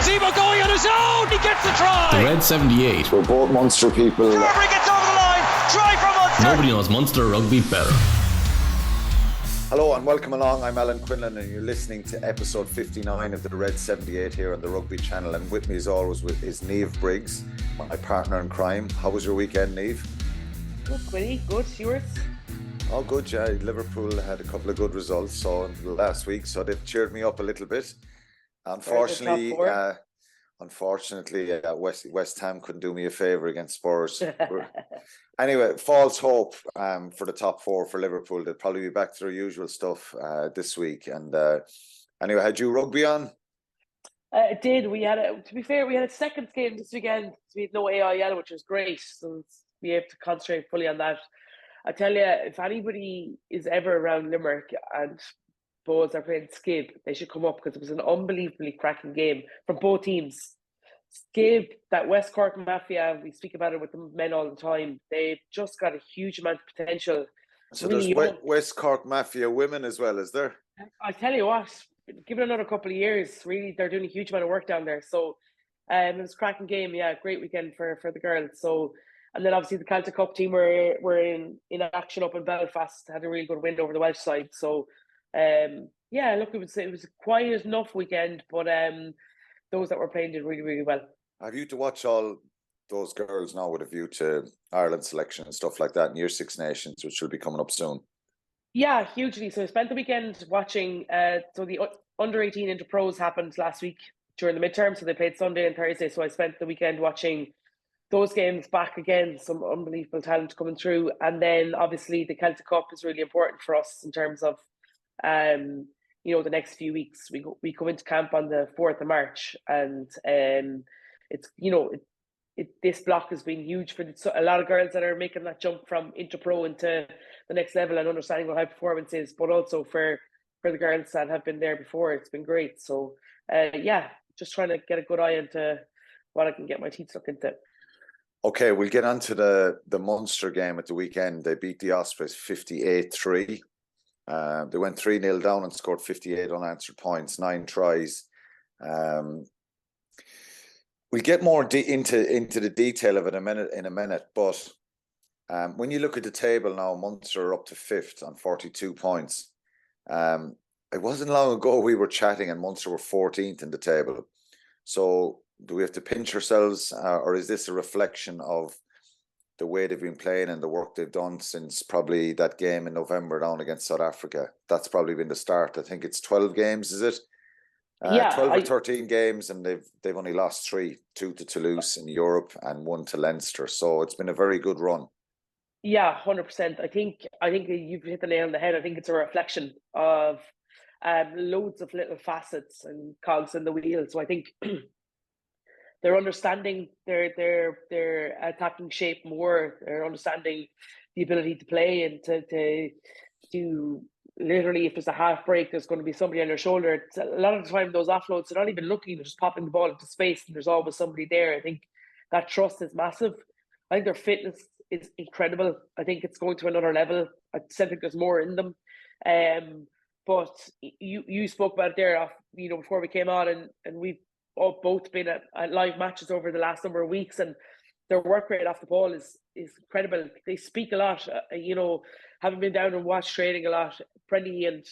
Tebow going on his own. He gets the try. The Red 78. We're both Munster people. Carberry gets over the line. Try from Munster. Nobody knows Munster rugby better. Hello and welcome along. I'm Alan Quinlan and you're listening to episode 59 of the Red 78 here on the Rugby channel. And with me as always is Niamh Briggs, my partner in crime. How was your weekend, Niamh? Good, Quinny. Good. Yours? Oh, good, yeah. Liverpool had a couple of good results last week, so they've cheered me up a little bit. Unfortunately, West Ham couldn't do me a favour against Spurs. Anyway, false hope for the top four for Liverpool. They'll probably be back to their usual stuff this week. And anyway, had you rugby on? It did. To be fair, we had a second game this weekend. We had no AIL, which was great. So we have to concentrate fully on that. I tell you, if anybody is ever around Limerick and Bows are playing Skib, they should come up because it was an unbelievably cracking game from both teams. Skib, that West Cork Mafia, we speak about it with the men all the time. They've just got a huge amount of potential. So really there's West Cork Mafia women as well, is there? I tell you what, give it another couple of years, really, they're doing a huge amount of work down there. So it was a cracking game. Yeah, great weekend for the girls. So, and then obviously the Celtic Cup team were in action up in Belfast, had a really good win over the Welsh side. So yeah, look, it was a quiet enough weekend, but those that were playing did really, really well. Have you to watch all those girls now with a view to Ireland selection and stuff like that in Year Six Nations, which will be coming up soon? Yeah, hugely. So I spent the weekend watching, so the under-18 into pros happened last week during the midterm, so they played Sunday and Thursday, so I spent the weekend watching those games back again, some unbelievable talent coming through. And then obviously the Celtic Cup is really important for us in terms of the next few weeks. We come into camp on the 4th of March, and it's this block has been huge for a lot of girls that are making that jump from Interpro into the next level and understanding what high performance is, but also for the girls that have been there before. It's been great. So just trying to get a good eye into what I can get my teeth stuck into. Okay, we'll get on to the Munster game at the weekend. They beat the Ospreys 58-3. They went 3-0 down and scored 58 unanswered points, 9 tries. We'll get more into the detail of it in a minute. But when you look at the table now, Munster are up to 5th on 42 points. It wasn't long ago we were chatting and Munster were 14th in the table. So do we have to pinch ourselves, or is this a reflection of the way they've been playing and the work they've done since probably that game in November down against South Africa? That's probably been the start. I think it's 12 games, is it? 12 or 13 games, and they've only lost 3, 2 to Toulouse in Europe and 1 to Leinster. So it's been a very good run. Yeah, 100%. I think you've hit the nail on the head. I think it's a reflection of loads of little facets and cogs in the wheel. So I think they're understanding their attacking shape more. They're understanding the ability to play and to do literally, if there's a half break, there's going to be somebody on their shoulder. It's a lot of the time those offloads, they're not even looking, they're just popping the ball into space and there's always somebody there. I think that trust is massive. I think their fitness is incredible. I think it's going to another level. I still think there's more in them. But you spoke about it there, before we came on, and we've both been at live matches over the last number of weeks, and their work rate off the ball is incredible. They speak a lot, having been down and watched training a lot, Prendy and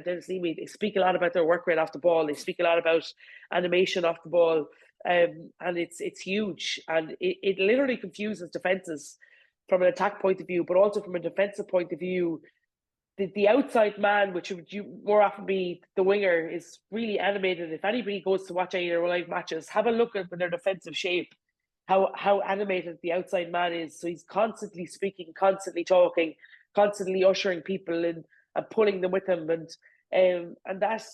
Dennis Leamy, they speak a lot about their work rate off the ball. They speak a lot about animation off the ball, and it's huge, and it literally confuses defences from an attack point of view, but also from a defensive point of view. The outside man, which would more often be the winger, is really animated. If anybody goes to watch any of their live matches, have a look at their defensive shape, how animated the outside man is. So he's constantly speaking, constantly talking, constantly ushering people in and pulling them with him, and that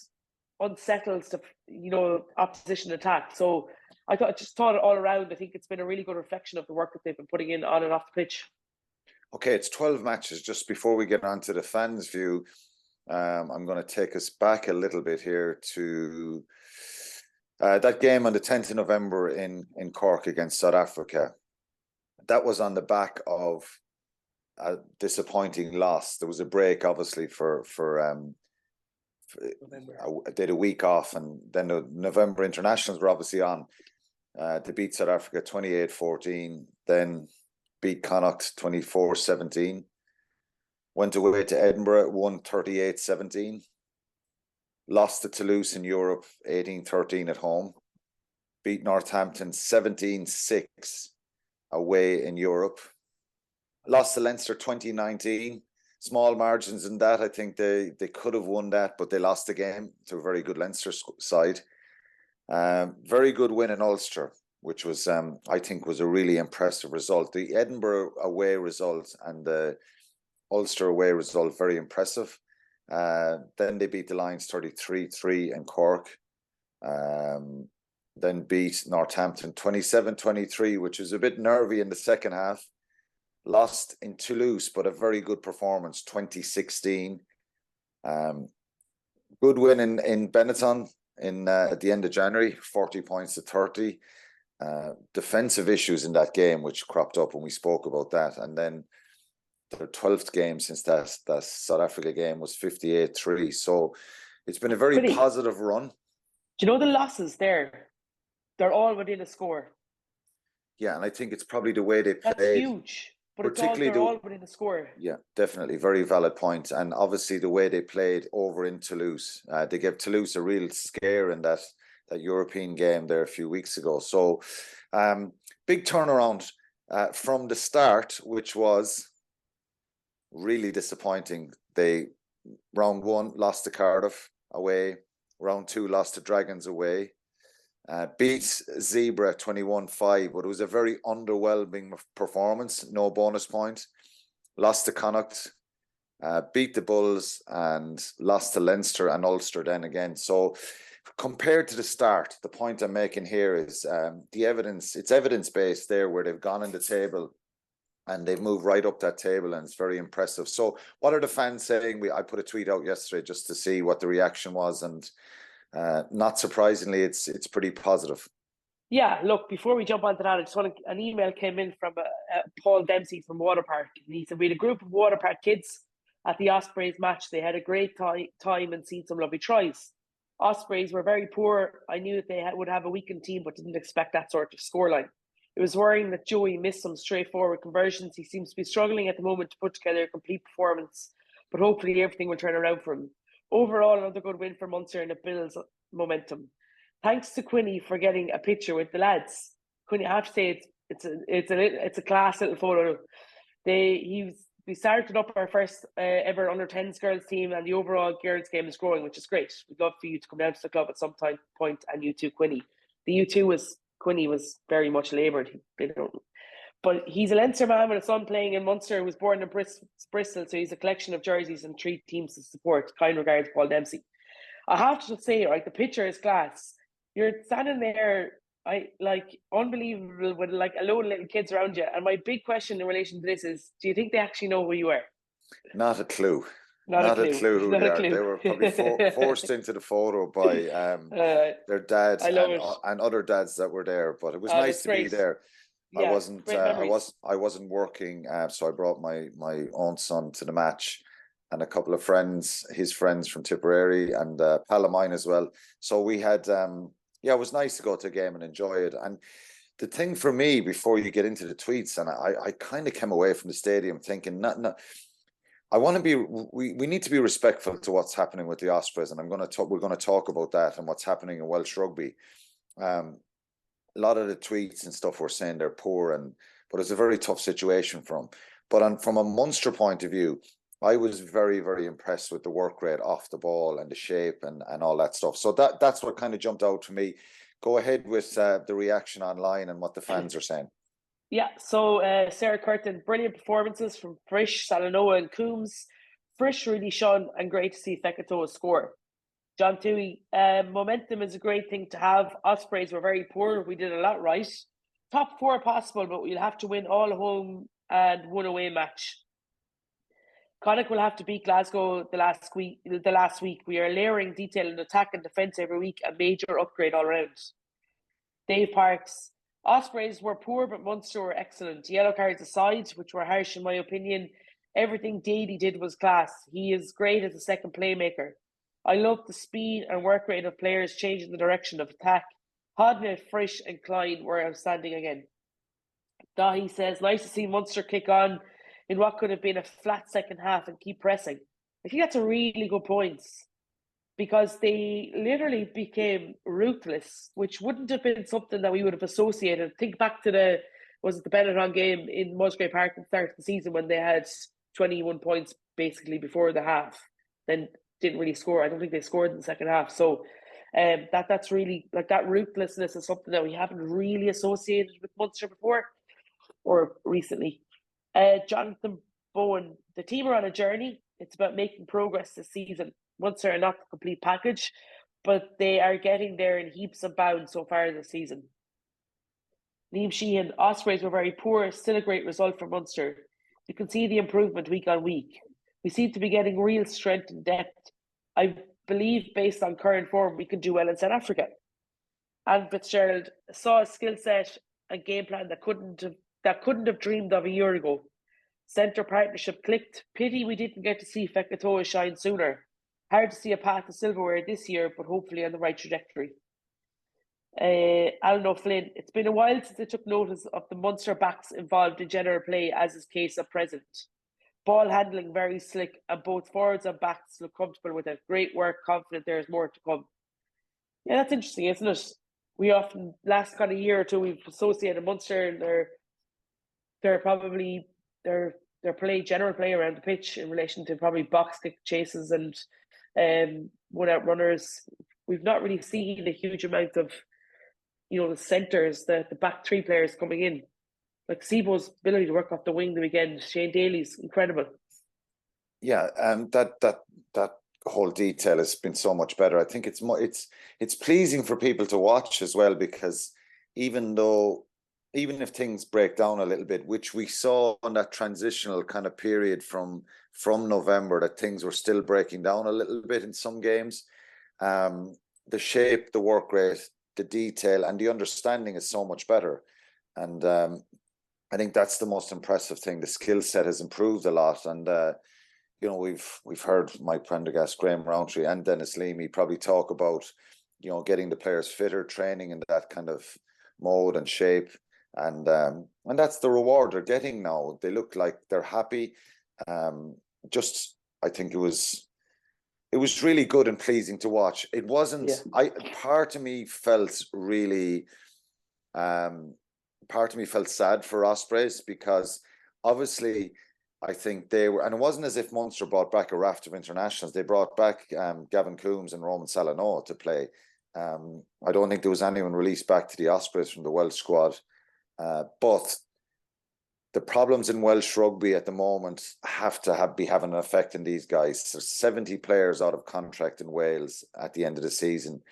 unsettles the opposition attack. So I thought it all around. I think it's been a really good reflection of the work that they've been putting in on and off the pitch. Okay, it's 12 matches. Just before we get on to the fans' view, I'm going to take us back a little bit here to that game on the 10th of November in Cork against South Africa. That was on the back of a disappointing loss. There was a break, obviously, for they had a week off, and then the November internationals were obviously on. They beat South Africa 28-14, then beat Connacht 24-17. Went away to Edinburgh, won 38-17. Lost to Toulouse in Europe 18-13 at home. Beat Northampton 17-6 away in Europe. Lost to Leinster 2019. Small margins in that. I think they could have won that, but they lost the game to a very good Leinster side. Very good win in Ulster, which was, I think, was a really impressive result. The Edinburgh away result and the Ulster away result, very impressive. Then they beat the Lions 33-3 in Cork. Then beat Northampton 27-23, which was a bit nervy in the second half. Lost in Toulouse, but a very good performance, 2016. Good win in Benetton at the end of January, 40 points to 30. Defensive issues in that game, which cropped up when we spoke about that. And then their 12th game since that South Africa game was 58-3. So it's been a very positive run. Do you know the losses there? They're all within a score. Yeah, and I think it's probably the way they played. That's huge. But they're all within the score. Yeah, definitely. Very valid point. And obviously the way they played over in Toulouse. They gave Toulouse a real scare in that European game there a few weeks ago. So big turnaround from the start, which was really disappointing. They, round one, lost to Cardiff away. Round two, lost to Dragons away. Beat Zebra 21-5, but it was a very underwhelming performance. No bonus point. Lost to Connacht, beat the Bulls, and lost to Leinster and Ulster then again. So compared to the start, the point I'm making here is the evidence. It's evidence-based there, where they've gone in the table and they've moved right up that table, and it's very impressive. So what are the fans saying? I put a tweet out yesterday just to see what the reaction was, and not surprisingly, it's pretty positive. Yeah, look, before we jump onto that, I just want an email came in from Paul Dempsey from Waterpark. And he said, we had a group of Waterpark kids at the Ospreys match. They had a great time and seen some lovely tries. Ospreys were very poor. I knew that they would have a weakened team, but didn't expect that sort of scoreline. It was worrying that Joey missed some straightforward conversions. He seems to be struggling at the moment to put together a complete performance, but hopefully everything will turn around for him. Overall, another good win for Munster, and it builds momentum. Thanks to Quinny for getting a picture with the lads. Quinny, I have to say it's a class little photo. We started up our first ever under-10s girls team, and the overall girls game is growing, which is great. We'd love for you to come down to the club at some point, and you too, Quinny. Quinny was very much laboured. But he's a Leinster man with a son playing in Munster, who was born in Bristol, so he's a collection of jerseys and 3 teams to support. Kind regards, Paul Dempsey. I have to say, right, the picture is class. You're standing there, unbelievable, with like a load of little kids around you. And my big question in relation to this is, do you think they actually know who you are? Not a clue. Not a clue who they are. They were probably forced into the photo by their dad and other dads that were there. But it was nice to be there. Yeah, I wasn't working, so I brought my own son to the match, and a couple of his friends from Tipperary, and a pal of mine as well. So we had, it was nice to go to a game and enjoy it. And the thing for me, before you get into the tweets, and I kind of came away from the stadium thinking, I want to be. We need to be respectful to what's happening with the Ospreys, and we're going to talk about that and what's happening in Welsh rugby. A lot of the tweets and stuff were saying they're poor, but it's a very tough situation for them. But from a Munster point of view, I was very, very impressed with the work rate off the ball and the shape and all that stuff. So that's what kind of jumped out to me. Go ahead with the reaction online and what the fans are saying. Yeah, so Sarah Curtin, brilliant performances from Frisch, Salanoa and Coombes. Frisch really shone, and great to see Fekatoa score. John Toohey, momentum is a great thing to have. Ospreys were very poor. We did a lot right. Top 4 possible, but we'll have to win all home and 1 away match. Connacht will have to beat Glasgow the last week. We are layering detail in attack and defence every week, a major upgrade all around. Dave Parks, Ospreys were poor, but Munster were excellent. Yellow cards aside, which were harsh in my opinion, everything Daly did was class. He is great as a second playmaker. I love the speed and work rate of players changing the direction of attack. Hodnett, Frisch and Klein were outstanding again. Dahi says, nice to see Munster kick on in what could have been a flat second half and keep pressing. I think that's a really good point because they literally became ruthless, which wouldn't have been something that we would have associated. Think back to the Benetton game in Musgrave Park at the start of the season when they had 21 points basically before the half, then didn't really score. I don't think they scored in the second half. So that's really, like, that ruthlessness is something that we haven't really associated with Munster before or recently. Jonathan Bowen, the team are on a journey. It's about making progress this season. Munster are not the complete package, but they are getting there in heaps and bounds so far this season. Niamh Sheehan, Ospreys were very poor, still a great result for Munster. You can see the improvement week on week. We seem to be getting real strength and depth. I believe based on current form, we can do well in South Africa. And Fitzgerald saw a skill set and game plan that couldn't have dreamed of a year ago. Centre partnership clicked. Pity we didn't get to see Fekatoa shine sooner. Hard to see a path to silverware this year, but hopefully on the right trajectory. Alan O'Flynn, it's been a while since I took notice of the Munster backs involved in general play, as is case at present. Ball handling very slick, and both forwards and backs look comfortable with it. Great work, confident there is more to come. Yeah, that's interesting, isn't it? We often, last kind of year or two, we've associated Munster and they're probably their general play around the pitch in relation to probably box kick chases and one out runners. We've not really seen a huge amount of, the centres, the back three players coming in. Like Sibo's ability to work off the wing the weekend, Shane Daly's incredible. Yeah, that whole detail has been so much better. I think it's pleasing for people to watch as well, because even if things break down a little bit, which we saw on that transitional kind of period from November, that things were still breaking down a little bit in some games. The shape, the work rate, the detail, and the understanding is so much better. And I think that's the most impressive thing. The skill set has improved a lot, and we've heard Mike Prendergast, Graham Rowntree, and Dennis Leamy probably talk about getting the players fitter, training in that kind of mode and shape, and that's the reward they're getting now. They look like they're happy. I think it was really good and pleasing to watch. It wasn't. Yeah. Part of me felt sad for Ospreys, because obviously I think they were, and it wasn't as if Munster brought back a raft of internationals. They brought back Gavin Coombes and Roman Salanoa to play. I don't think there was anyone released back to the Ospreys from the Welsh squad. But the problems in Welsh rugby at the moment have to be having an effect on these guys. There's 70 players out of contract in Wales at the end of the season.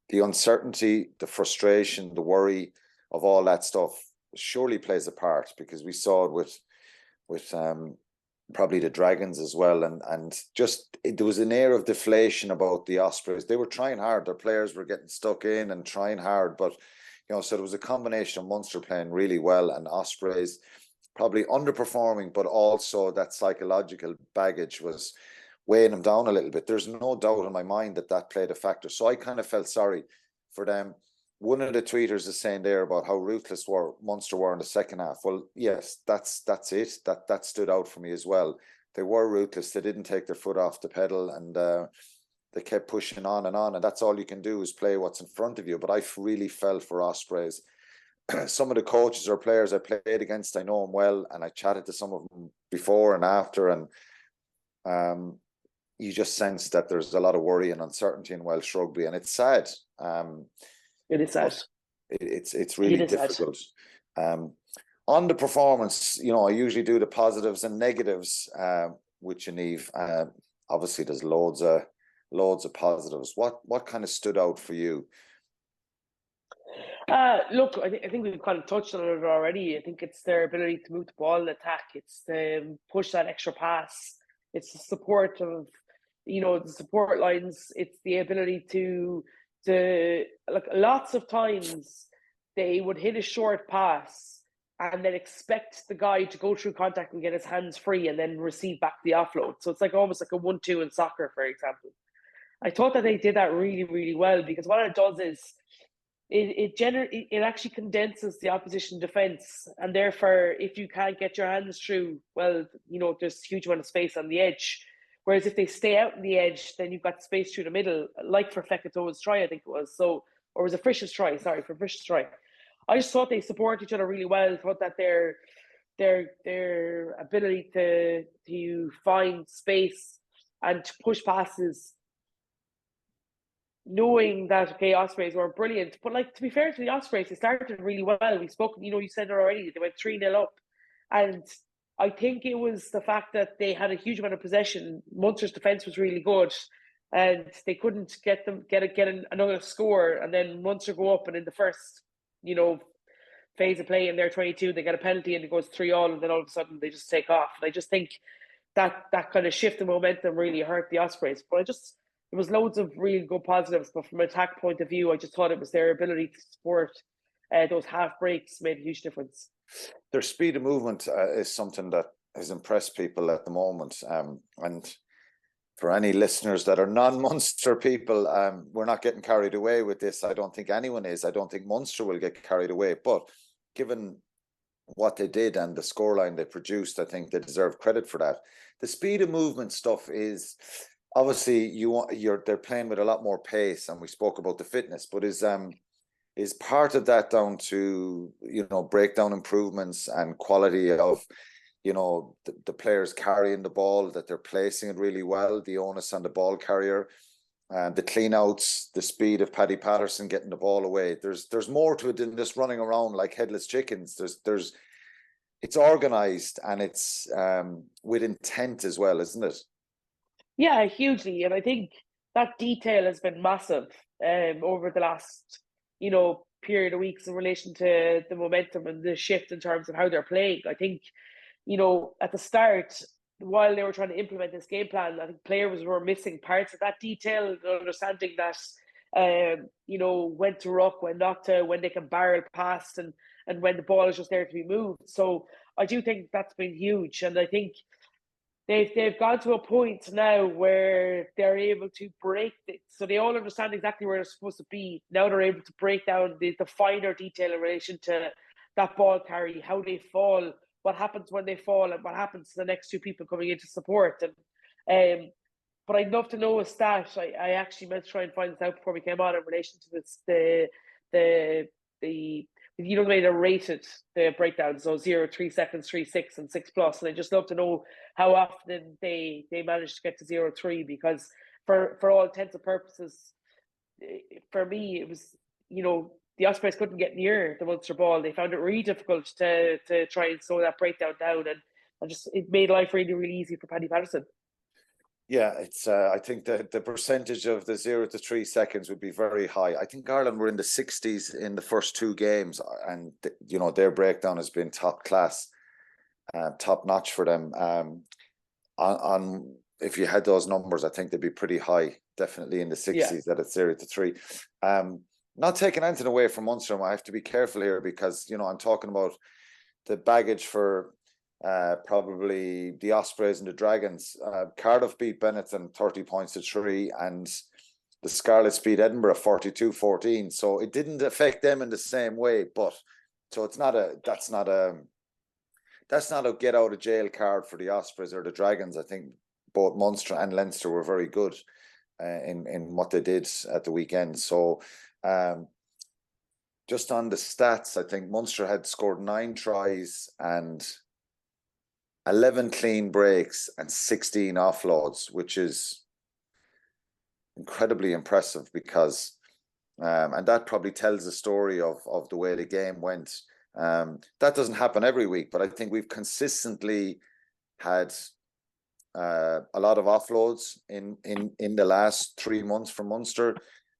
The uncertainty, the frustration, the worry of all that stuff surely plays a part, because we saw it with probably the Dragons as well, and just there was an air of deflation about the Ospreys. They were trying hard. Their players were getting stuck in and trying hard, but so there was a combination of Munster playing really well and Ospreys probably underperforming, but also that psychological baggage was weighing them down a little bit. There's no doubt in my mind that played a factor. So I kind of felt sorry for them. One of the tweeters is saying there about how ruthless Munster were in the second half. Well, yes, that's it. That stood out for me as well. They were ruthless. They didn't take their foot off the pedal, and they kept pushing on, and that's all you can do is play what's in front of you. But I really felt for Ospreys. Some of the coaches or players I played against, I know them well, and I chatted to some of them before and after, and you just sense that there's a lot of worry and uncertainty in Welsh rugby, and it's sad. It is sad. It's really difficult. On the performance, I usually do the positives and negatives with Niamh. Obviously, there's loads of positives. What kind of stood out for you? Look, I think we've kind of touched on it already. I think it's their ability to move the ball in attack. It's the push that extra pass. It's the support of, the support lines. It's the ability to like, lots of times they would hit a short pass and then expect the guy to go through contact and get his hands free and then receive back the offload. So it's like almost like a 1-2 in soccer, for example. I thought that they did that really, really well, because what it does is it actually condenses the opposition defence, and therefore, if you can't get your hands through, well, there's a huge amount of space on the edge. Whereas if they stay out on the edge, then you've got space through the middle, like for Feketo's try, I think it was. So, or was it Frisch's try? Sorry, for Frisch's try. I just thought they support each other really well. I thought that their ability to find space and to push passes, knowing that, okay, Ospreys were brilliant. But to be fair to the Ospreys, they started really well. We spoke, you said it already, they went 3-0 up. And I think it was the fact that they had a huge amount of possession. Munster's defence was really good, and they couldn't get another score. And then Munster go up, and in the first, phase of play in their 22, they get a penalty and it goes 3-3, and then all of a sudden they just take off. And I just think that kind of shift in momentum really hurt the Ospreys. But there was loads of really good positives, but from an attack point of view, I just thought it was their ability to support those half breaks made a huge difference. Their speed of movement is something that has impressed people at the moment. And for any listeners that are non-Munster people, we're not getting carried away with this. I don't think anyone is. I don't think Munster will get carried away. But given what they did and the scoreline they produced, I think they deserve credit for that. The speed of movement stuff is obviously they're playing with a lot more pace, and we spoke about the fitness, but is part of that down to breakdown improvements and quality of the players carrying the ball, that they're placing it really well, the onus on the ball carrier, the clean outs, the speed of Paddy Patterson getting the ball away. There's more to it than just running around like headless chickens. It's organized, and it's with intent as well, isn't it? Yeah, hugely. And I think that detail has been massive over the last, period of weeks in relation to the momentum and the shift in terms of how they're playing. I think, at the start, while they were trying to implement this game plan, I think players were missing parts of that detail, understanding that, when to ruck, when not to, when they can barrel past, and when the ball is just there to be moved. So I do think that's been huge. And I think they've gone to a point now where they're able to break it. So they all understand exactly where they're supposed to be. Now they're able to break down the finer detail in relation to that ball carry, how they fall, what happens when they fall, and what happens to the next two people coming in to support. And but I'd love to know a stat. I actually meant to try and find this out before we came on in relation to this, the the way they're rated, the breakdown, so 0, 3 seconds, 3, 6, and 6+. And I just love to know how often they manage to get to 0, 3, because for all intents and purposes, for me, it was, the Ospreys couldn't get near the Munster ball. They found it really difficult to try and slow that breakdown down, and just it made life really, really easy for Paddy Patterson. Yeah, it's. I think the percentage of the 0 to 3 seconds would be very high. I think Ireland were in the 60s in the first two games, and their breakdown has been top class, top notch for them. On if you had those numbers, I think they'd be pretty high, definitely in the 60s. That it's 0 to 3. Not taking anything away from Munster, I have to be careful here, because I'm talking about the baggage for probably the Ospreys and the Dragons. Cardiff beat Benetton 30 points to 3, and the Scarlets beat Edinburgh 42-14. So it didn't affect them in the same way, but so that's not a get out of jail card for the Ospreys or the Dragons. I think both Munster and Leinster were very good in what they did at the weekend. So just on the stats, I think Munster had scored 9 tries and 11 clean breaks and 16 offloads, which is incredibly impressive, because and that probably tells the story of the way the game went. That doesn't happen every week, but I think we've consistently had a lot of offloads in the last 3 months from Munster,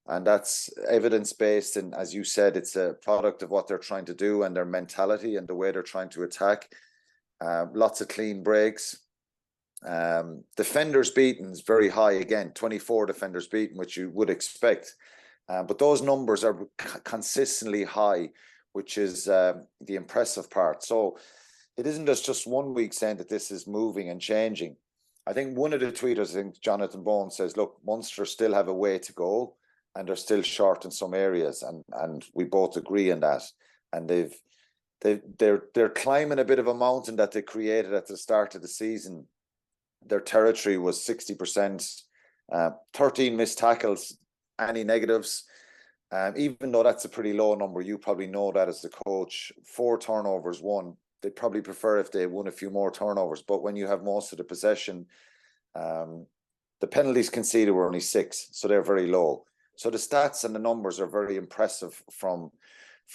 and that's evidence-based, and as you said, it's a product of what they're trying to do and their mentality and the way they're trying to attack. Lots of clean breaks. Defenders beaten is very high again, 24 defenders beaten, which you would expect. But those numbers are consistently high, which is the impressive part. So it isn't just 1 week saying that this is moving and changing. I think one of the tweeters, I think Jonathan Bowen, says, look, Munster still have a way to go and they're still short in some areas. And we both agree on that. And they're climbing a bit of a mountain that they created at the start of the season. Their territory was 60%, 13 missed tackles, any negatives. Even though that's a pretty low number, you probably know that as the coach. 4 turnovers won. They'd probably prefer if they won a few more turnovers. But when you have most of the possession, the penalties conceded were only 6, so they're very low. So the stats and the numbers are very impressive from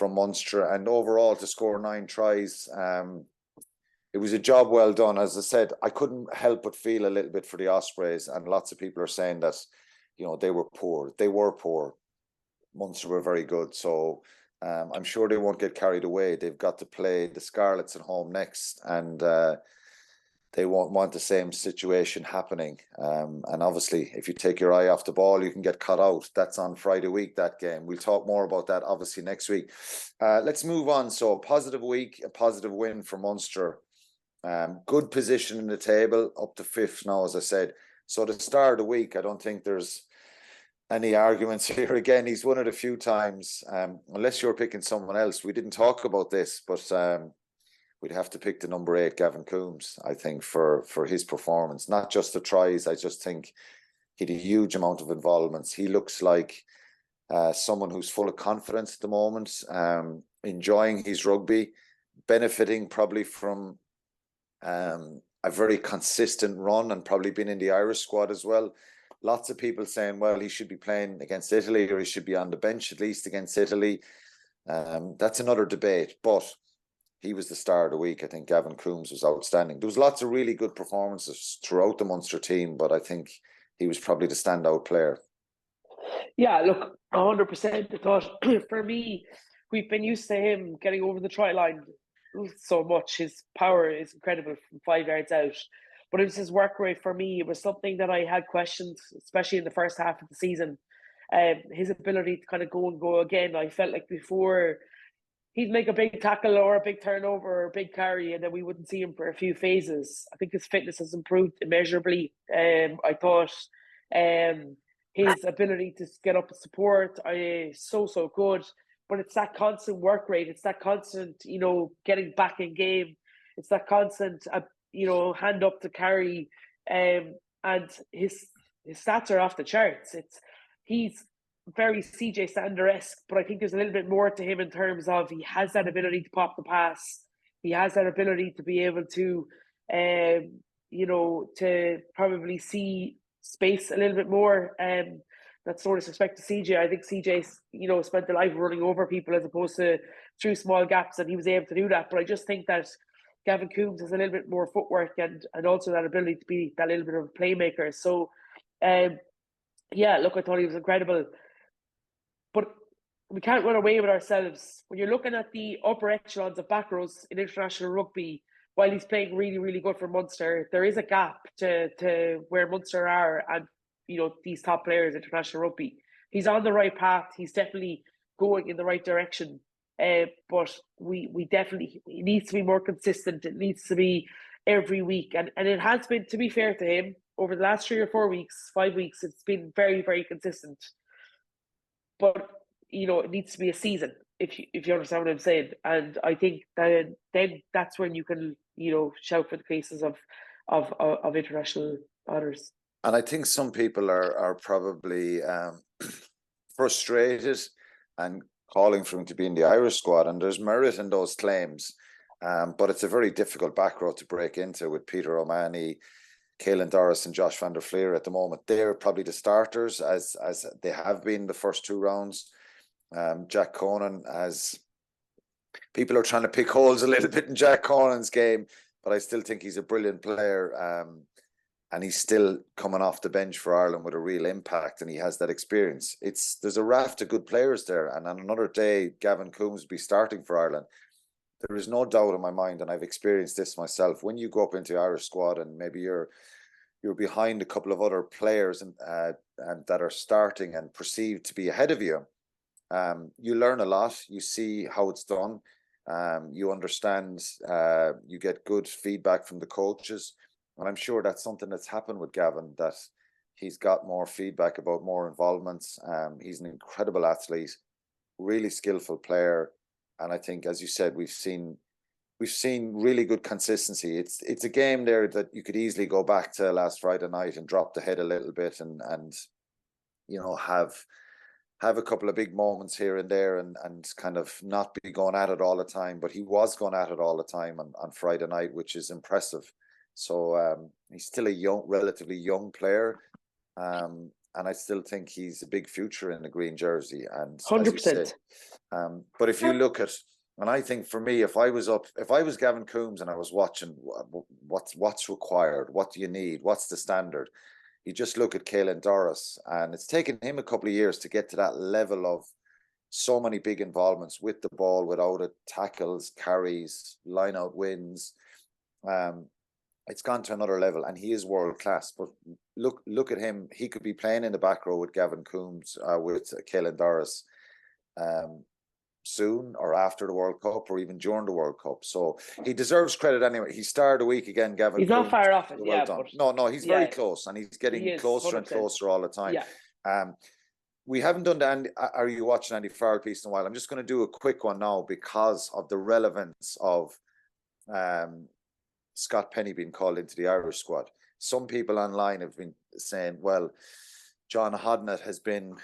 Munster. And overall, to score 9 tries, it was a job well done. As I said, I couldn't help but feel a little bit for the Ospreys. And lots of people are saying that, you know, they were poor. They were poor. Munster were very good. So I'm sure they won't get carried away. They've got to play the Scarlets at home next. And they won't want the same situation happening. And obviously, if you take your eye off the ball, you can get cut out. That's on Friday week, that game. We'll talk more about that, obviously, next week. Let's move on. So, positive week, a positive win for Munster. Good position in the table, up to 5th now, as I said. So, the start of the week, I don't think there's any arguments here. Again, he's won it a few times. Unless you're picking someone else. We didn't talk about this, but we'd have to pick the number 8, Gavin Coombes, I think, for his performance. Not just the tries. I just think he had a huge amount of involvements. He looks like someone who's full of confidence at the moment, enjoying his rugby, benefiting probably from a very consistent run and probably been in the Irish squad as well. Lots of people saying, well, he should be playing against Italy or he should be on the bench at least against Italy. That's another debate, but he was the star of the week. I think Gavin Coombes was outstanding. There was lots of really good performances throughout the Munster team, but I think he was probably the standout player. Yeah, look, 100%. I thought, for me, we've been used to him getting over the try line so much. His power is incredible from 5 yards out. But it was his work rate for me. It was something that I had questioned, especially in the first half of the season. His ability to kind of go and go again. I felt like before he'd make a big tackle or a big turnover or a big carry, and then we wouldn't see him for a few phases. I think his fitness has improved immeasurably. I thought his ability to get up and support is so good. But it's that constant work rate. It's that constant, getting back in game. It's that constant, hand up to carry. And his stats are off the charts. He's very CJ Sander-esque, but I think there's a little bit more to him in terms of he has that ability to pop the pass. He has that ability to be able to, to probably see space a little bit more. That's no disrespect to CJ. I think CJ's, spent the life running over people as opposed to through small gaps, and he was able to do that. But I just think that Gavin Coombes has a little bit more footwork and also that ability to be that little bit of a playmaker. So, look, I thought he was incredible. But we can't run away with ourselves. When you're looking at the upper echelons of back rows in international rugby, while he's playing really, really good for Munster, there is a gap to where Munster are and, these top players in international rugby. He's on the right path. He's definitely going in the right direction. But we definitely, it needs to be more consistent. It needs to be every week. And it has been, to be fair to him, over the last 3 or 4 weeks, 5 weeks, it's been very, very consistent. But, it needs to be a season, if you understand what I'm saying. And I think that then that's when you can, shout for the cases of international honours. And I think some people are probably frustrated and calling for him to be in the Irish squad. And there's merit in those claims. But it's a very difficult back row to break into with Peter O'Mahony, Caelan Doris and Josh van der Fleer at the moment. They're probably the starters as they have been the first 2 rounds. Jack Conan, as people are trying to pick holes a little bit in Jack Conan's game, but I still think he's a brilliant player. And he's still coming off the bench for Ireland with a real impact, and he has that experience. There's a raft of good players there, and on another day, Gavin Coombes will be starting for Ireland. There is no doubt in my mind, and I've experienced this myself, when you go up into the Irish squad and maybe you're behind a couple of other players and that are starting and perceived to be ahead of you, you learn a lot. You see how it's done. You understand. You get good feedback from the coaches. And I'm sure that's something that's happened with Gavin, that he's got more feedback about more involvements. He's an incredible athlete, really skillful player. And I think, as you said, we've seen really good consistency. It's a game there that you could easily go back to last Friday night and drop the head a little bit and have a couple of big moments here and there and kind of not be going at it all the time. But he was going at it all the time on Friday night, which is impressive. So he's still a relatively young player. And I still think he's a big future in the green jersey. And 100%. But if you look at, and I think for me, if I was Gavin Coombes and I was watching what's required, what do you need, what's the standard, you just look at Quinlan, and it's taken him a couple of years to get to that level of so many big involvements with the ball, without it, tackles, carries, line out wins. It's gone to another level, and he is world class. But look at him; he could be playing in the back row with Gavin Coombes, with Quinlan soon, or after the World Cup, or even during the World Cup. So he deserves credit anyway. He starred a week again, Gavin. He's Coombes, not far off it. well Yeah, done. but No, he's very close, and he's getting closer 100%. and closer all the time. Yeah. We haven't done the Are You Watching Andy Farrell piece in a while. I'm just going to do a quick one now because of the relevance of Scott Penny being called into the Irish squad. Some people online have been saying, well, John Hodnett has been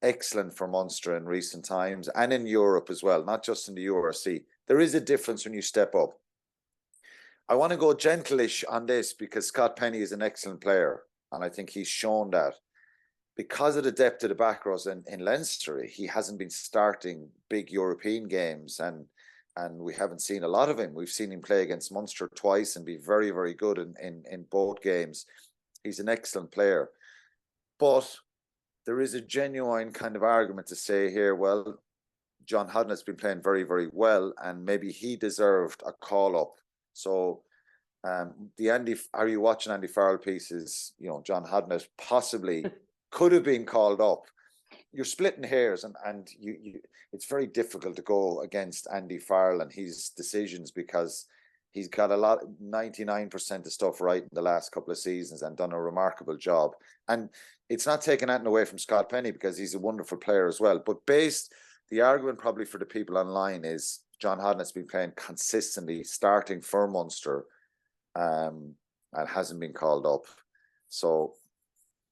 excellent for Munster in recent times and in Europe as well, not just in the URC. There is a difference when you step up. I want to go gentle-ish on this because Scott Penny is an excellent player, and I think he's shown that. Because of the depth of the back rows in Leinster, he hasn't been starting big European games, and we haven't seen a lot of him. We've seen him play against Munster twice and be very, very good in both games. He's an excellent player. But there is a genuine kind of argument to say here, well, John Hodnett's been playing very, very well, and maybe he deserved a call-up. So the Are You Watching Andy Farrell pieces, John Hodnett possibly could have been called up. You're splitting hairs, and you it's very difficult to go against Andy Farrell and his decisions because he's got 99% of stuff right in the last couple of seasons and done a remarkable job. And it's not taking anything away from Scott Penny because he's a wonderful player as well. But the argument probably for the people online is John Hodnett's been playing consistently, starting for Munster, and hasn't been called up. So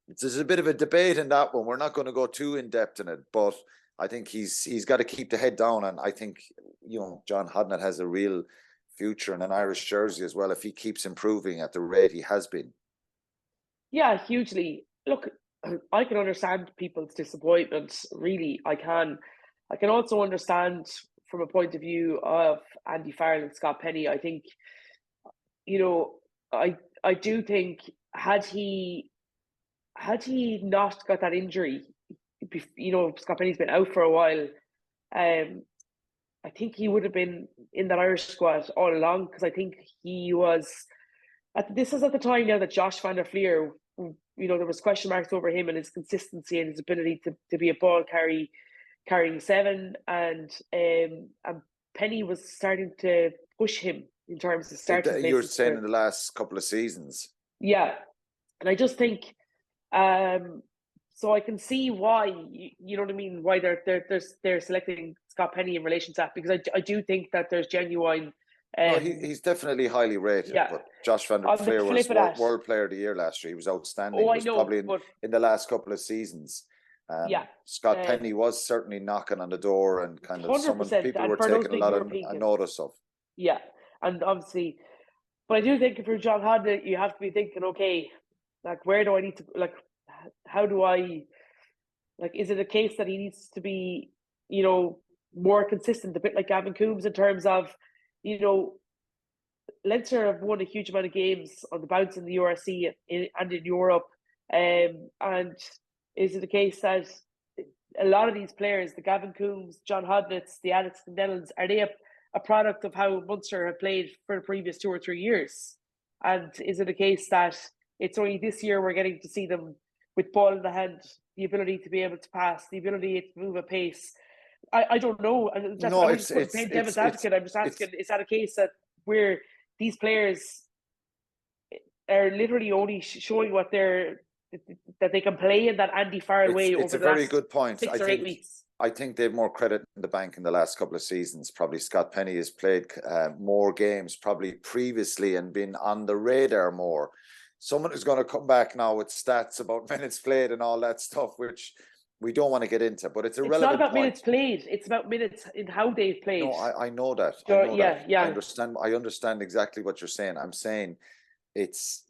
there's a bit of a debate in that one. We're not going to go too in depth in it, but I think he's got to keep the head down. And I think John Hodnett has a real future in an Irish jersey as well if he keeps improving at the rate he has been. Yeah, hugely. Look, I can understand people's disappointment. Really, I can. I can also understand from a point of view of Andy Farrell and Scott Penny. I think, I do think had he not got that injury, Scott Penny's been out for a while. I think he would have been in that Irish squad all along because I think he was. This is at the time now that Josh van der Fleer, there was question marks over him and his consistency and his ability to be a ball carrying seven, and Penny was starting to push him in terms of starting. You were saying in the last couple of seasons. Yeah, and I just think. So I can see why you know what I mean. Why they're selecting Scott Penny in relation to that, because I do think that there's genuine. He's definitely highly rated. Yeah. But Josh van der Fleer was World Player of the Year last year. He was outstanding. Oh, I know. Probably in the last couple of seasons. Scott Penny was certainly knocking on the door and kind of someone people were taking a lot of notice of. Yeah, and obviously, but I do think for John Hodnett, you have to be thinking, okay, like where do I need to how do I is it a case that he needs to be more consistent, a bit like Gavin Coombes in terms of Leinster have won a huge amount of games on the bounce in the URC and in Europe, and is it a case that a lot of these players, the Gavin Coombes, John Hodnetts, the Alex Connellans, are they a product of how Munster have played for the previous 2 or 3 years? And is it a case that it's only this year we're getting to see them with ball in the hand, the ability to be able to pass, the ability to move at pace? I don't know. I'm just Devin's advocate. I'm just asking, is that a case that where these players are literally only showing what that they can play in that Andy Farrell way It's over a the very last good point. 6 or 8 weeks. I think they have more credit in the bank in the last couple of seasons. Probably Scott Penny has played more games probably previously and been on the radar more. Someone who's going to come back now with stats about minutes played and all that stuff, which we don't want to get into, but it's a relevant It's not about point. minutes played. It's about minutes in how they've played. No, I know that. Yeah. I understand exactly what you're saying. I'm saying it's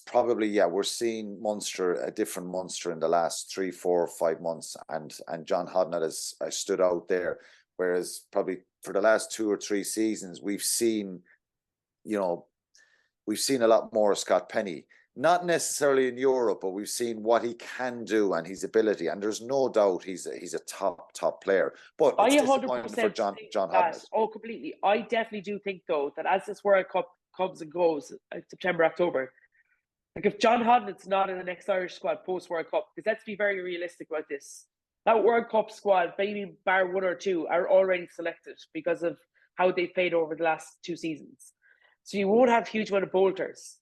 probably, we're seeing Munster, a different Munster in the last 3, 4, 5 months, and John Hodnett has stood out there, whereas probably for the last 2 or 3 seasons we've seen a lot more of Scott Penny, not necessarily in Europe, but we've seen what he can do and his ability, and there's no doubt he's a top player. But it's disappointing for John Hodnett. Oh, completely. I definitely do think though that as this World Cup comes and goes, September, October, like if John Hodnett's not in the next Irish squad post World Cup, because let's be very realistic about this, that World Cup squad, maybe bar 1 or 2, are already selected because of how they played over the last 2 seasons. So you won't have a huge amount of bolters.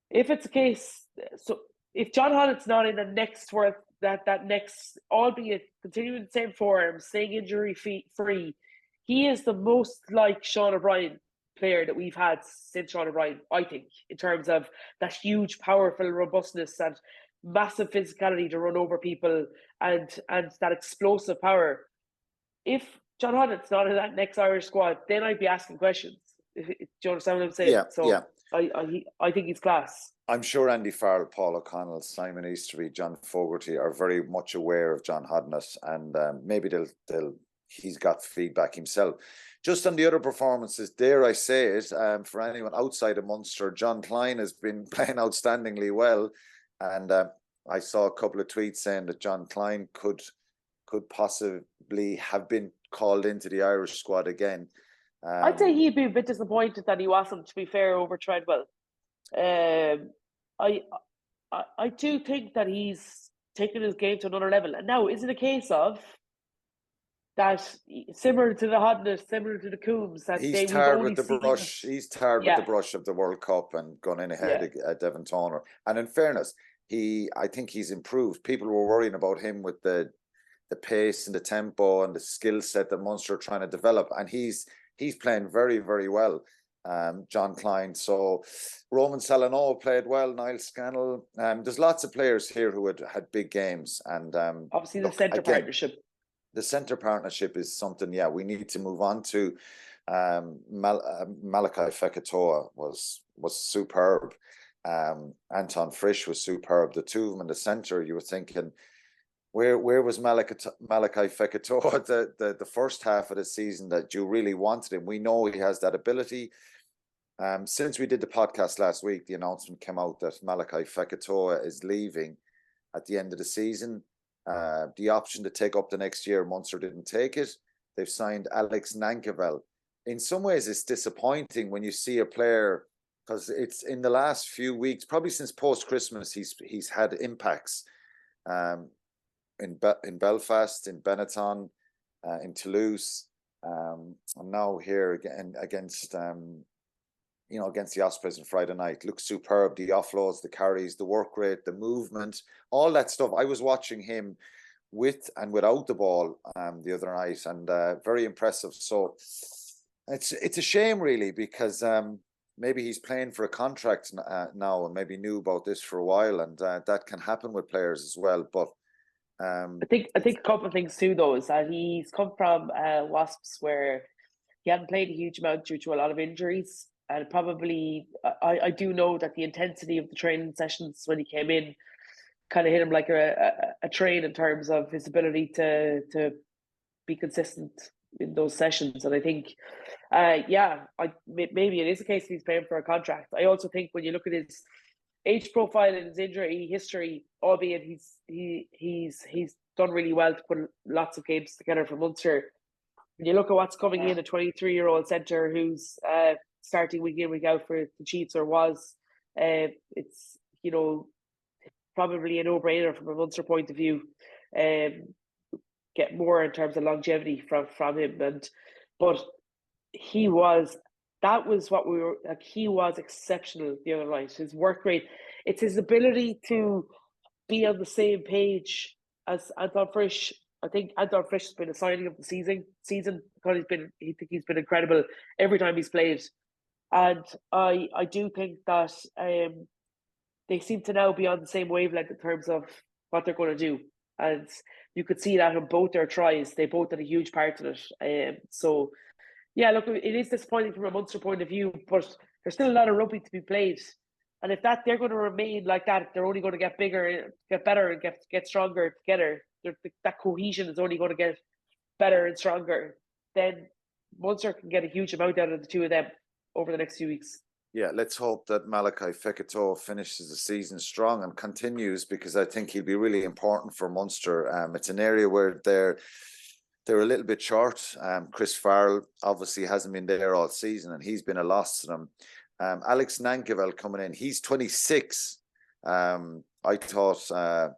If it's the case, so if John Hodnett's not in the next that next, albeit continuing the same form, staying injury free, he is the most like Sean O'Brien player that we've had since Sean O'Brien, I think, in terms of that huge, powerful robustness and massive physicality to run over people and that explosive power. If John Hodnett's not in that next Irish squad, then I'd be asking questions. Do you understand what I'm saying? Yeah. I think he's class. I'm sure Andy Farrell, Paul O'Connell, Simon Easterby, John Fogarty are very much aware of John Hodnett, and maybe he's got feedback himself. Just on the other performances, dare I say it, for anyone outside of Munster, John Klein has been playing outstandingly well, and I saw a couple of tweets saying that John Klein could possibly have been called into the Irish squad again. I'd say he'd be a bit disappointed that he wasn't, to be fair, over Treadwell. I do think that he's taken his game to another level. And now, is it a case of that, similar to the Hodnett, similar to the Coombes, that he's tarred with the brush? He's tarred with the brush of the World Cup and gone in ahead of Devon Toner. And in fairness, I think he's improved. People were worrying about him with the pace and the tempo and the skill set that Munster are trying to develop, and he's playing very, very well. John Klein. So Roman Salanoa played well, Niall Scannell. There's lots of players here who had big games. And obviously the centre partnership. The centre partnership is something, we need to move on to. Malachi Fekitoa was superb. Anton Frisch was superb. The two of them in the centre, you were thinking, where was Malachi Fekitoa the first half of the season that you really wanted him? We know he has that ability. Since we did the podcast last week, the announcement came out that Malachi Fekitoa is leaving at the end of the season. The option to take up the next year, Munster didn't take it. They've signed Alex Nankervel. In some ways, it's disappointing when you see a player, because it's in the last few weeks, probably since post-Christmas, he's had impacts in Belfast, in Benetton, in Toulouse, and now here again against the Ospreys on Friday night. Looks superb. The offloads, the carries, the work rate, the movement, all that stuff. I was watching him with and without the ball the other night, and very impressive. So it's a shame, really, because maybe he's playing for a contract now, and maybe knew about this for a while, and that can happen with players as well. But I think a couple of things too, though, is that he's come from Wasps, where he hadn't played a huge amount due to a lot of injuries. And probably, I do know that the intensity of the training sessions when he came in kind of hit him like a train in terms of his ability to be consistent in those sessions. And I think, maybe it is a case that he's paying for a contract. I also think when you look at his age profile and his injury history, albeit he's done really well to put lots of games together for Munster. When you look at what's coming in, a 23-year-old centre who's starting week in, week out for the Chiefs, or was, it's, probably a no-brainer from a Munster point of view. Get more in terms of longevity from him, but he was that was what we were like. He was exceptional the other night. His work rate, it's his ability to be on the same page as Anton Frisch. I think Anton Frisch has been a signing of the season because he's been incredible every time he's played. And I do think that they seem to now be on the same wavelength in terms of what they're going to do. And you could see that in both their tries. They both had a huge part in it. So, yeah, look, it is disappointing from a Munster point of view, but there's still a lot of rugby to be played. And if they're going to remain like that, they're only going to get bigger, get better, and get stronger together. That cohesion is only going to get better and stronger. Then Munster can get a huge amount out of the two of them over the next few weeks. Yeah, let's hope that Malachi Fekitoa finishes the season strong and continues, because I think he'll be really important for Munster. It's an area where they're a little bit short. Chris Farrell obviously hasn't been there all season, and he's been a loss to them. Alex Nankerville coming in, he's 26. I thought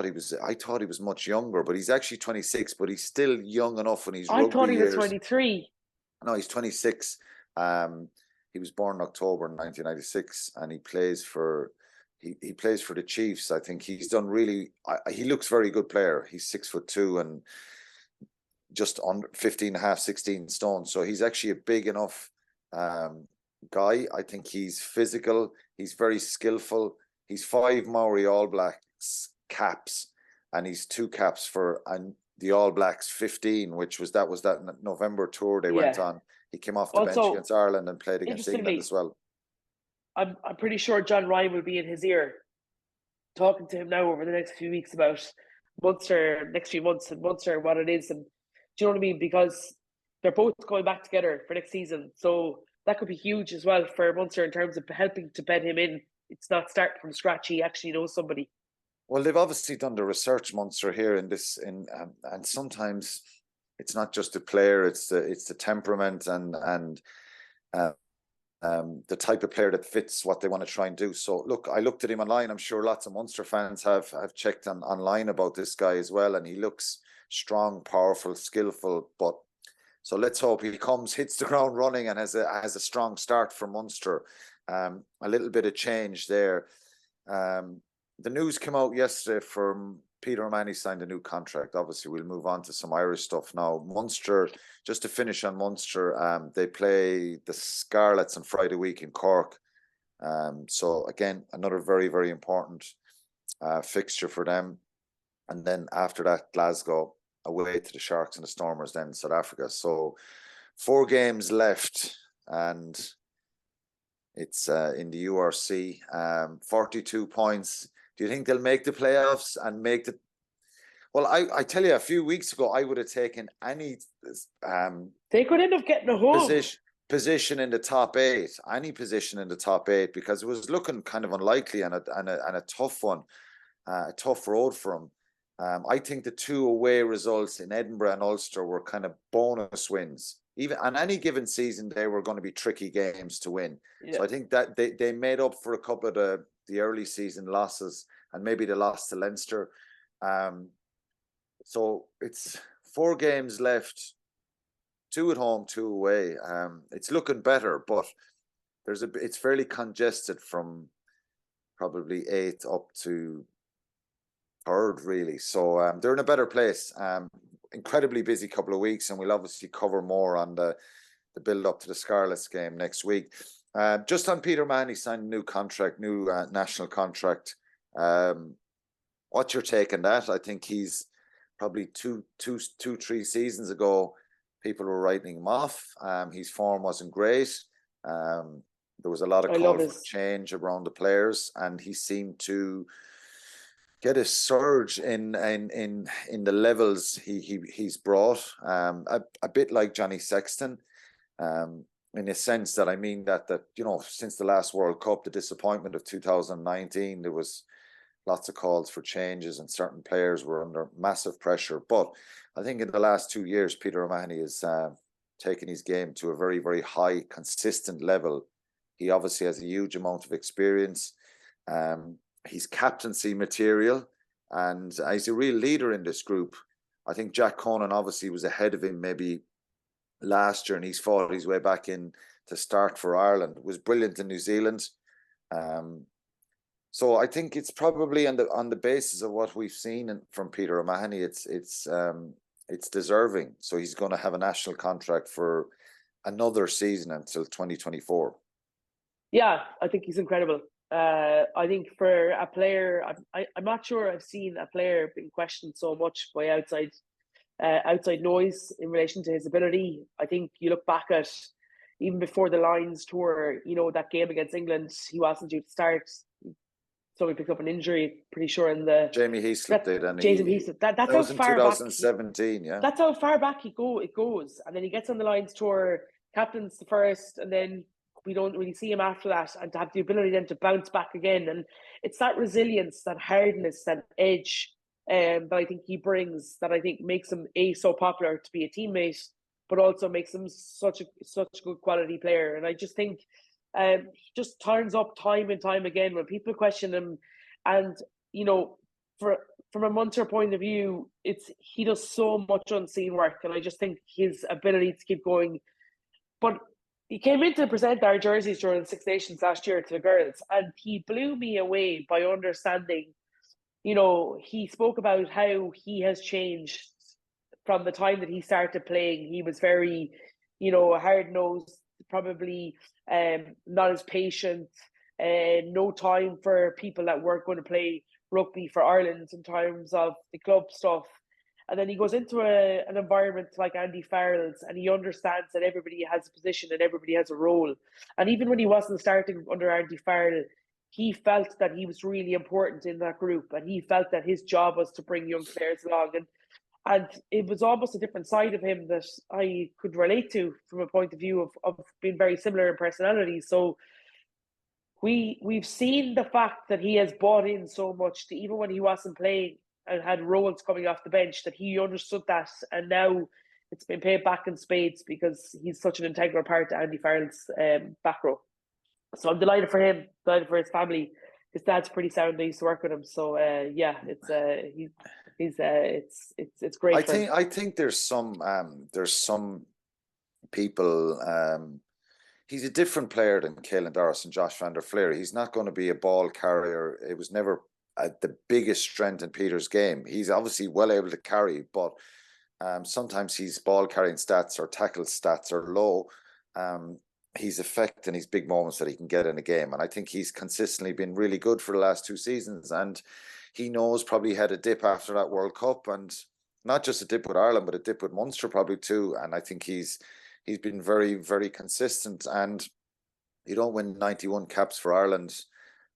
he was much younger, but he's actually 26. But he's still young enough when he's. I thought he was 23. No, he's 26. He was born in October 1996, and he plays for the Chiefs. I think he's done really. He looks very good player. He's 6'2" and just under 15.5, 16 stone. So he's actually a big enough guy. I think he's physical. He's very skillful. He's 5 Maori All Blacks caps, and he's 2 caps for the All Blacks 15, that was that November tour they went on. He came off the bench against Ireland and played against England as well. I'm pretty sure John Ryan will be in his ear, talking to him now over the next few weeks about Munster, next few months, and Munster, what it is, and do you know what I mean? Because they're both going back together for next season, so that could be huge as well for Munster in terms of helping to bed him in. It's not starting from scratch. He actually knows somebody. Well, they've obviously done the research, Munster, here and sometimes it's not just the player; it's the temperament and the type of player that fits what they want to try and do. So, look, I looked at him online. I'm sure lots of Munster fans have checked online about this guy as well, and he looks strong, powerful, skillful. But so let's hope he hits the ground running, and has a strong start for Munster. A little bit of change there. The news came out yesterday from Peter O'Mahony signed a new contract. Obviously, we'll move on to some Irish stuff now. Munster, just to finish on Munster, they play the Scarlets on Friday week in Cork. So again, another very, very important fixture for them. And then after that, Glasgow away to the Sharks and the Stormers, then South Africa. So 4 games left, and it's in the URC. 42 points. Do you think they'll make the playoffs and make the? Well, I tell you, a few weeks ago, I would have taken any. They could end up getting a home position in the top 8, any position in the top 8, because it was looking kind of unlikely and a tough one, a tough road for them. I think the 2 away results in Edinburgh and Ulster were kind of bonus wins. Even on any given season, they were going to be tricky games to win. Yeah. So I think that they made up for a couple of the early season losses, and maybe the loss to Leinster. So it's 4 games left, 2 at home, 2 away. It's looking better, but it's fairly congested from probably 8th up to 3rd, really. So they're in a better place. Incredibly busy couple of weeks, and we'll obviously cover more on the build up to the Scarlets game next week. Just on Peter O'Mahony signed a new contract, new national contract. What's your take on that? I think he's probably 3 seasons ago, people were writing him off. His form wasn't great. There was a lot of call for change around the players, and he seemed to get a surge in the levels he's brought. A bit like Johnny Sexton. In a sense that, I mean that since the last World Cup, the disappointment of 2019, there was lots of calls for changes and certain players were under massive pressure. But I think in the last 2 years, Peter O'Mahony has taken his game to a very, very high, consistent level. He obviously has a huge amount of experience. He's captaincy material, and he's a real leader in this group. I think Jack Conan obviously was ahead of him maybe last year, and he's fought his way back in to start for Ireland. Was brilliant in New Zealand. So I think it's probably on the basis of what we've seen from Peter O'Mahony, it's deserving. So he's going to have a national contract for another season until 2024. Yeah, I think he's incredible. I think for a player, I'm not sure I've seen a player being questioned so much by outside noise in relation to his ability. I think you look back at even before the Lions tour, that game against England, he wasn't due to start. So he picked up an injury, pretty sure, in the Jamie Heaslip did, and Jason Heaslip. That's that how was in far 2017, back. yeah. That's how far back it goes, and then he gets on the Lions tour, captains the first, and then we don't really see him after that. And to have the ability then to bounce back again, and it's that resilience, that hardness, that edge that I think he brings, that I think makes him so popular to be a teammate, but also makes him such a good quality player. And I just think. He just turns up time and time again when people question him, and from a Munster point of view, he does so much unseen work, and I just think his ability to keep going. But he came in to present our jerseys during the Six Nations last year to the girls, and he blew me away by understanding. He spoke about how he has changed from the time that he started playing. He was very, hard-nosed, probably not as patient, no time for people that weren't going to play rugby for Ireland in terms of the club stuff. And then he goes into an environment like Andy Farrell's, and he understands that everybody has a position and everybody has a role. And even when he wasn't starting under Andy Farrell, he felt that he was really important in that group, and he felt that his job was to bring young players along. And it was almost a different side of him that I could relate to from a point of view of being very similar in personality. So we've seen the fact that he has bought in so much to, even when he wasn't playing and had roles coming off the bench, that he understood that. And now it's been paid back in spades because he's such an integral part to Andy Farrell's back row. So I'm delighted for him, delighted for his family. His dad's pretty sound. I used to work with him. So it's great. I think there's some people. He's a different player than Caelan Doris and Josh van der Fleer. He's not going to be a ball carrier. It was never the biggest strength in Peter's game. He's obviously well able to carry, but sometimes his ball carrying stats or tackle stats are low. He's affecting his big moments that he can get in a game, and I think he's consistently been really good for the last 2 seasons. And he knows probably he had a dip after that World Cup, and not just a dip with Ireland, but a dip with Munster probably too. And I think he's been very, very consistent. And you don't win 91 caps for Ireland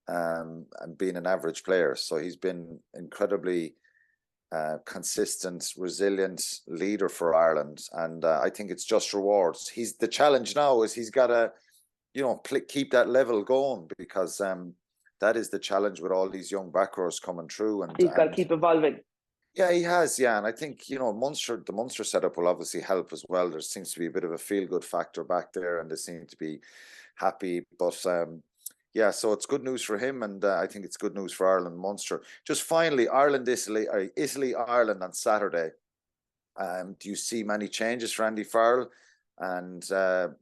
and being an average player. So he's been incredibly consistent, resilient leader for Ireland. And I think it's just rewards. The challenge now is he's got to, keep that level going, because that is the challenge with all these young back rows coming through. And he's got to keep evolving. Yeah, he has. Yeah, and I think the Munster setup will obviously help as well. There seems to be a bit of a feel-good factor back there, and they seem to be happy. But yeah, so it's good news for him, and I think it's good news for Ireland and Munster. Just finally, Italy, Ireland on Saturday. Do you see many changes for Andy Farrell? And are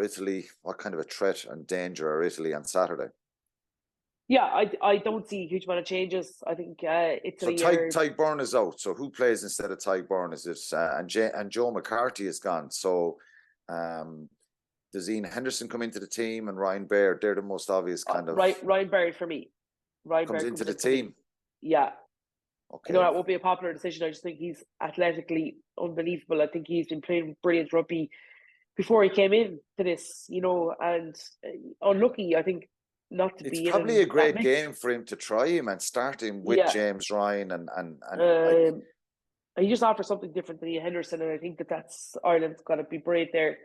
Italy, what kind of a threat and danger are Italy on Saturday? Yeah, I don't see a huge amount of changes. I think Italy. So Tadhg Beirne is out. So who plays instead of Tadhg Beirne? Is it and Joe McCarthy is gone? So does Ian Henderson come into the team and Ryan Baird? They're the most obvious kind of. Ryan Baird for me. Ryan comes Baird into the team. Yeah. Okay. I know that won't be a popular decision. I just think he's athletically unbelievable. I think he's been playing brilliant rugby before he came in to this, and unlucky, I think. It's probably a great game for him to try him and start him with James Ryan and he just offers something different than Ian Henderson, and I think that's Ireland's got to be brave there.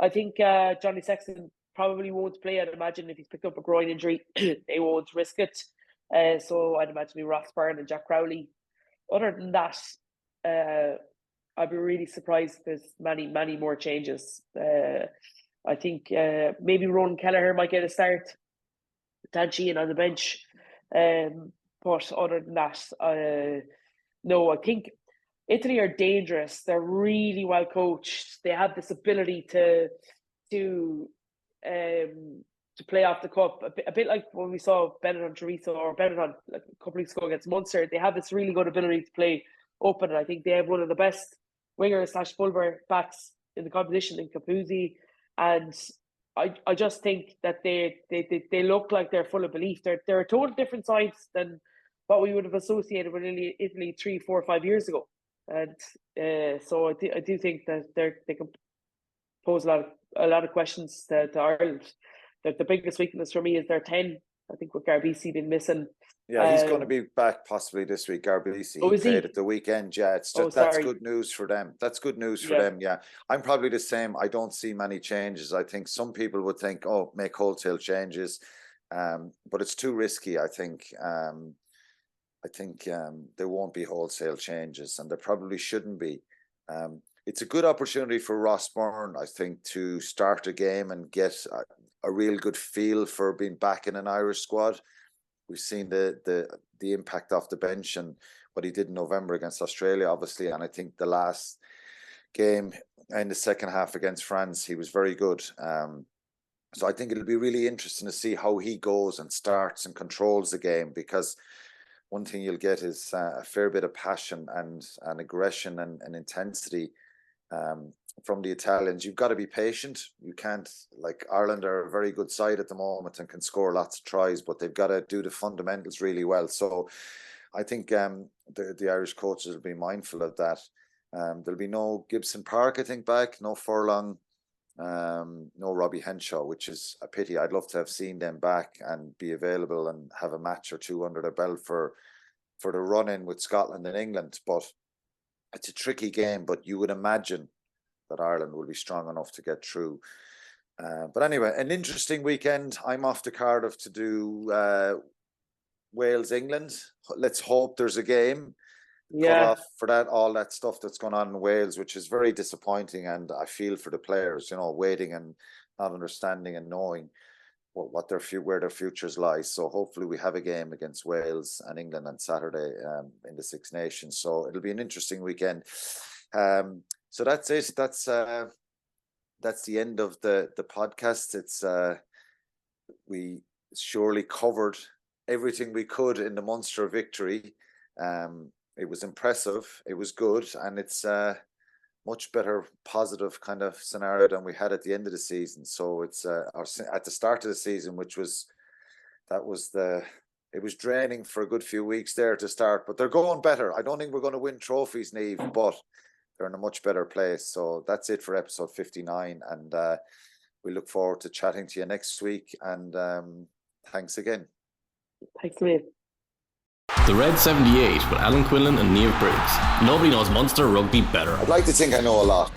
I think Johnny Sexton probably won't play. I'd imagine if he's picked up a groin injury, they won't risk it. So I'd imagine Ross Byrne and Jack Crowley. Other than that, I'd be really surprised if there's many more changes. I think maybe Ronan Kelleher might get a start. Dan Sheehan on the bench, but other than that, no. I think Italy are dangerous. They're really well coached. They have this ability to play off the cup, a bit like when we saw Benetton Chorizo or Benetton like a couple of weeks ago against Munster. They have this really good ability to play open. I think they have one of the best wingers / fullback backs in the competition in Capuzzi, and I just think that they look like they're full of belief. They're a total different side than what we would have associated with Italy 3, 4, 5 years ago, and so I do think that they can pose a lot of questions to Ireland. The biggest weakness for me is their 10. I think with Garbisi been missing. Yeah, he's going to be back possibly this week. Garbisi, he played at the weekend. Yeah, it's just that's good news for them. That's good news for them. Yeah, I'm probably the same. I don't see many changes. I think some people would think, oh, make wholesale changes, but it's too risky. I think there won't be wholesale changes, and there probably shouldn't be. It's a good opportunity for Ross Byrne, I think, to start a game and get a real good feel for being back in an Irish squad. We've seen the impact off the bench and what he did in November against Australia, obviously. And I think the last game in the second half against France, he was very good. So I think it'll be really interesting to see how he goes and starts and controls the game, because one thing you'll get is a fair bit of passion and aggression and intensity from the Italians. You've got to be patient. You can't, like, Ireland are a very good side at the moment and can score lots of tries, but they've got to do the fundamentals really well. So I think the Irish coaches will be mindful of that. There'll be no Gibson Park, I think, back, no Furlong, no Robbie Henshaw, which is a pity. I'd love to have seen them back and be available and have a match or two under their belt for the run-in with Scotland and England. But it's a tricky game, but you would imagine that Ireland will be strong enough to get through. But anyway, an interesting weekend. I'm off to Cardiff to do Wales-England. Let's hope there's a game. Cut off for that, all that stuff that's going on in Wales, which is very disappointing. And I feel for the players, waiting and not understanding and knowing where their futures lie. So hopefully we have a game against Wales and England on Saturday in the Six Nations. So it'll be an interesting weekend. So that's it. That's the end of the podcast. It's we surely covered everything we could in the Munster victory. It was impressive. It was good, and it's much better positive kind of scenario than we had at the end of the season. So it's at the start of the season, it was draining for a good few weeks there to start, but they're going better. I don't think we're going to win trophies, Niamh, but they're in a much better place. So that's it for episode 59, and we look forward to chatting to you next week. And thanks again. Thanks, mate. The Red 78 with Alan Quinlan and Niamh Briggs. Nobody knows Munster rugby better. I'd like to think I know a lot.